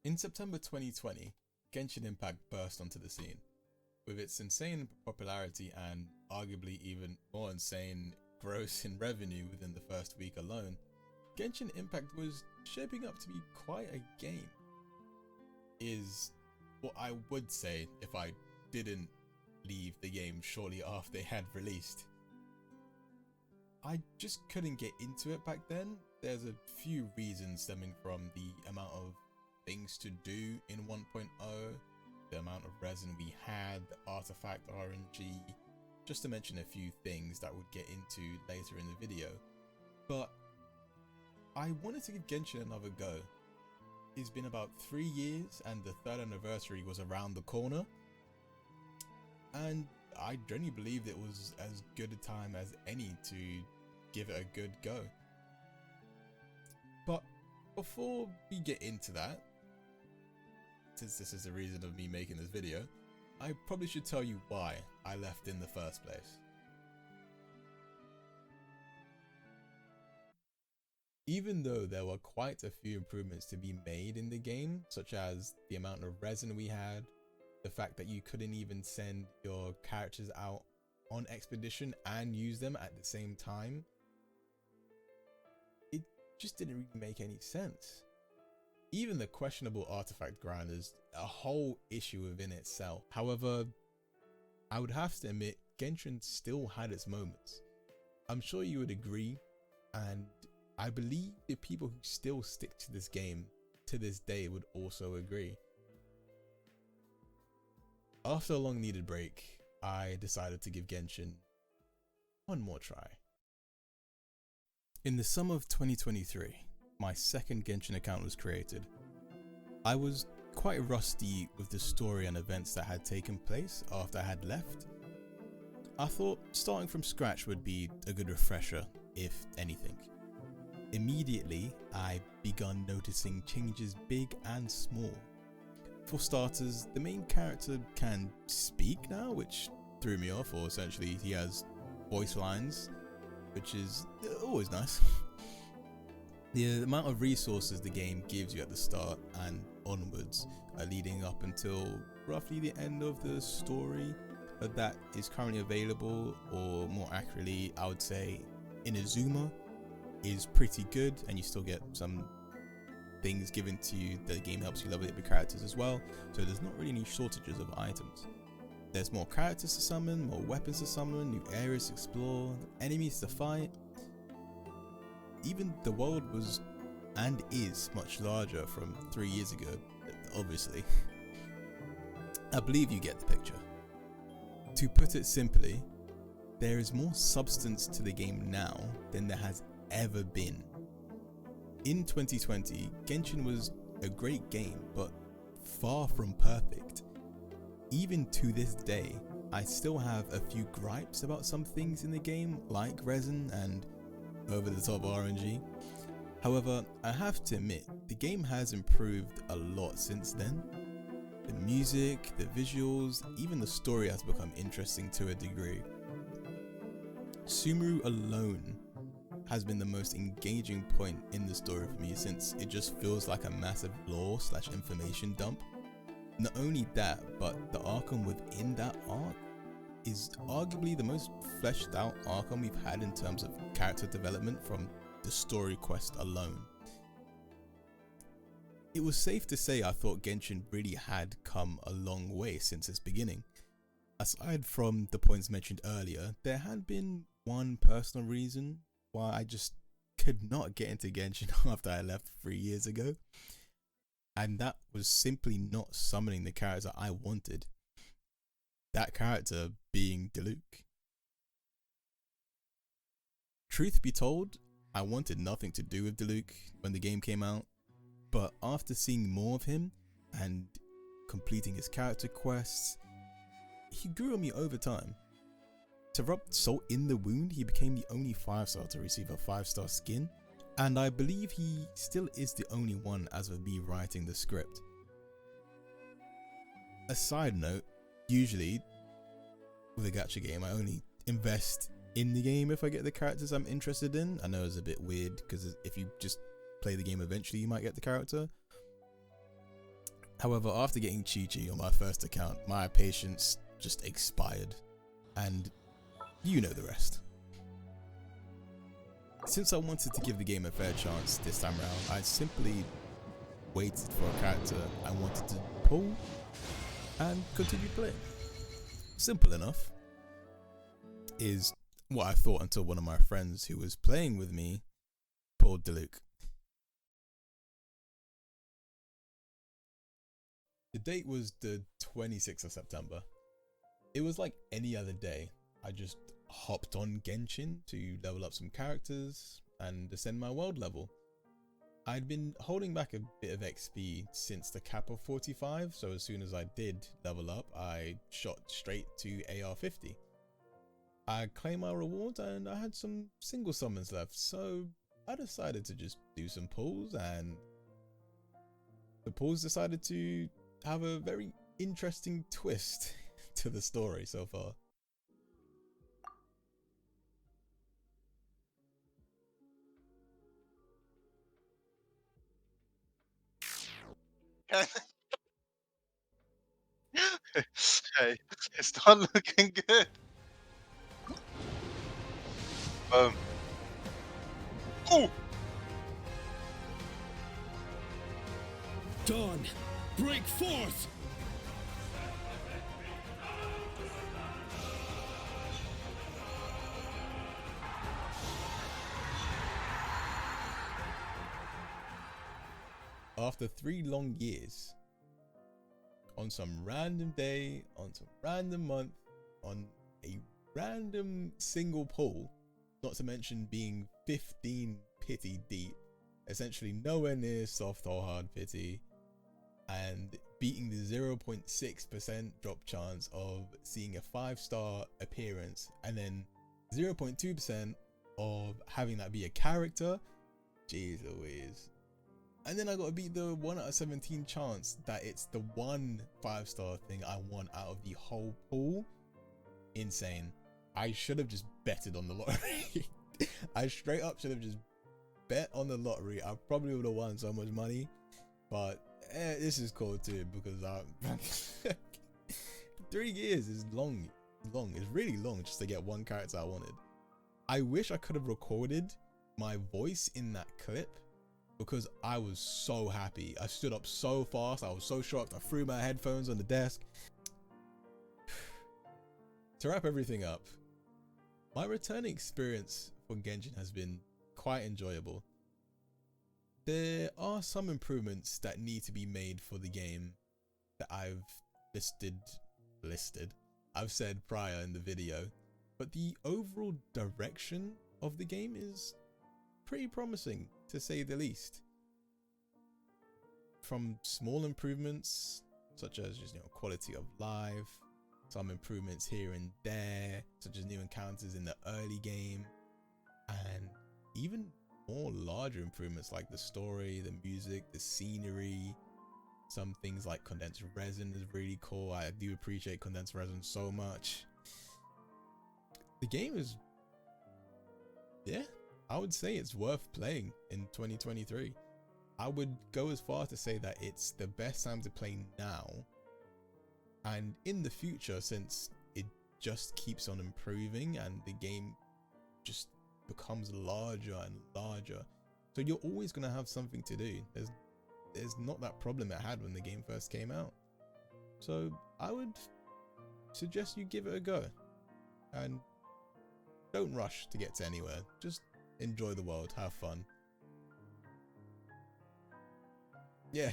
In September 2020, Genshin Impact burst onto the scene. With its insane popularity and arguably even more insane gross in revenue within the first week alone, Genshin Impact was shaping up to be quite a game. Is what I would say if I didn't leave the game shortly after they had released. I just couldn't get into it back then. There's a few reasons stemming from the amount of things to do in 1.0, the amount of resin we had, the artifact RNG, just to mention a few things that we'll get into later in the video. But I wanted to give Genshin another go. It's been about 3 years and the 3rd anniversary was around the corner, and I genuinely believed it was as good a time as any to give it a good go. But before we get into that, since this is the reason of me making this video, I probably should tell you why I left in the first place. Even though there were quite a few improvements to be made in the game, such as the amount of resin we had, the fact that you couldn't even send your characters out on expedition and use them at the same time, it just didn't really make any sense. Even the questionable artifact grind is a whole issue within itself. However, I would have to admit Genshin still had its moments. I'm sure you would agree, and I believe the people who still stick to this game to this day would also agree. After a long needed break, I decided to give Genshin one more try. In the summer of 2023, my second Genshin account was created. I was quite rusty with the story and events that had taken place after I had left. I thought starting from scratch would be a good refresher, if anything. Immediately, I begun noticing changes big and small. For starters, the main character can speak now, which threw me off, or essentially he has voice lines, which is always nice. The amount of resources the game gives you at the start and onwards, leading up until roughly the end of the story that is currently available, or more accurately, I would say Inazuma, is pretty good, and you still get some things given to you. The game helps you level up your characters as well, so there's not really any shortages of items. There's more characters to summon, more weapons to summon, new areas to explore, enemies to fight. Even the world was and is much larger from 3 years ago, obviously. I believe you get the picture. To put it simply, there is more substance to the game now than there has ever been. In 2020, Genshin was a great game, but far from perfect. Even to this day, I still have a few gripes about some things in the game, like resin and over the top RNG. However, I have to admit, the game has improved a lot since then. The music, the visuals, even the story has become interesting to a degree. Sumeru alone has been the most engaging point in the story for me, since it just feels like a massive lore/information dump. Not only that, but the Arkham within that arc is arguably the most fleshed out Arkham we've had in terms of character development from the story quest alone. It was safe to say I thought Genshin really had come a long way since its beginning. Aside from the points mentioned earlier, there had been one personal reason why I just could not get into Genshin after I left 3 years ago, and that was simply not summoning the character I wanted. That character being Diluc. Truth be told, I wanted nothing to do with Diluc when the game came out, but after seeing more of him and completing his character quests, he grew on me over time. To rub salt in the wound, he became the only 5-star to receive a 5-star skin, and I believe he still is the only one as of me writing the script. A side note, usually with a gacha game I only invest in the game if I get the characters I'm interested in. I know it's a bit weird because if you just play the game eventually you might get the character, However, after getting Chi-Chi on my first account, my patience just expired, and you know the rest. Since I wanted to give the game a fair chance this time around, I simply waited for a character I wanted to pull and continue playing. Simple enough, is what I thought until one of my friends who was playing with me pulled Diluc. The date was the 26th of September. It was like any other day. I just hopped on Genshin to level up some characters and ascend my world level. I'd been holding back a bit of XP since the cap of 45, so as soon as I did level up, I shot straight to AR 50. I claimed my rewards and I had some single summons left, so I decided to just do some pulls, and the pulls decided to have a very interesting twist to the story so far. Hey, it's not looking good. Boom. Oh! Dawn, break forth! After 3 long years, on some random day, on some random month, on a random single pull, not to mention being 15 pity deep, essentially nowhere near soft or hard pity, and beating the 0.6% drop chance of seeing a 5-star appearance, and then 0.2% of having that be a character. Jeez Louise. And then I gotta beat the 1 out of 17 chance that it's the one 5-star thing I want out of the whole pool. Insane. I should have just betted on the lottery. I straight up should have just bet on the lottery. I probably would have won so much money, but this is cool too, because 3 years is long. It's really long just to get one character I wanted. I wish I could have recorded my voice in that clip, because I was so happy. I stood up so fast, I was so shocked, I threw my headphones on the desk. To wrap everything up, my returning experience for Genshin has been quite enjoyable. There are some improvements that need to be made for the game that I've I've said prior in the video, but the overall direction of the game is pretty promising, to say the least. From small improvements such as just, quality of life, some improvements here and there, such as new encounters in the early game, and even more larger improvements like the story, the music, the scenery. Some things like condensed resin is really cool. I do appreciate condensed resin so much. The game is, yeah, I would say it's worth playing in 2023. I would go as far to say that it's the best time to play now, and in the future, since it just keeps on improving and the game just becomes larger and larger, so you're always going to have something to do. There's not that problem it had when the game first came out. So I would suggest you give it a go, and don't rush to get to anywhere. Just enjoy the world, have fun. Yeah.